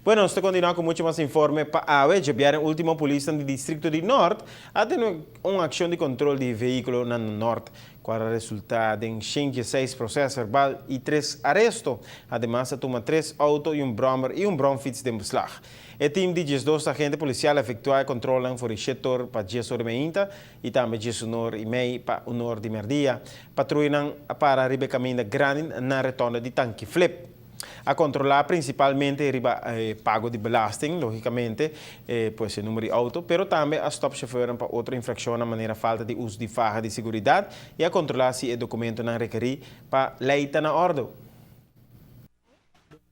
Bueno, nós continuamos com muito mais informe para a vez. O último polícia do distrito de Norte a ter uma ação de controle de veículo no Norte, com o resultado em 6 processos verbal e 3 arrestos. Además, toma 3 autos e brommer e bromfiets de beslag. O time de 12 agentes policiais efetua controle por o setor para Gesor Meinta e também Gesor e Mei para o Norte de Merdia. Patrulham para arriba caminho grande na retorno de Tanque Flip. A controlar principalmente o pago de belasting, logicamente, pues o número de auto, pero também a stop chauffeur para outra infração na maneira falta de uso de faja de segurança e a controlar se o documento não requerir para lei está na ordem.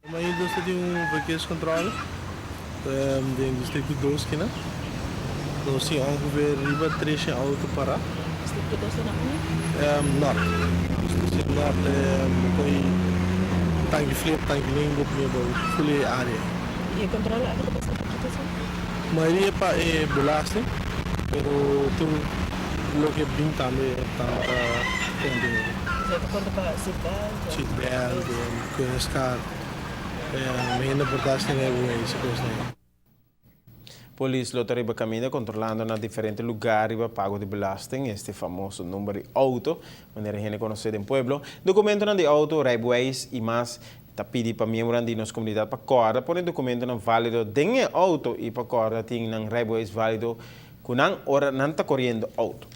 A indústria de verkeerscontrole de distrito 2 aqui, né? Então, sim, ongeveer riba 3 auto para. Distrito 2 na onde? Norte. Distrito Norte foi tanque flip, tanque lingo, fully área. E controla a situação? A maioria é belasting, pero tu lo que bem também está Você está conta para seatbelt, kunstkaart, minder belasting hebben we deze kosten. Polícia lota riba caminho controlando na diferentes lugares o pago de belasting, este famoso número de auto, maneira gente conhecida em pueblo. Documento de auto, railways e mais, tá pedi para membros de nossa comunidade para corda, por documento não válido de auto e para corda tem railways válido com não hora não está correndo auto.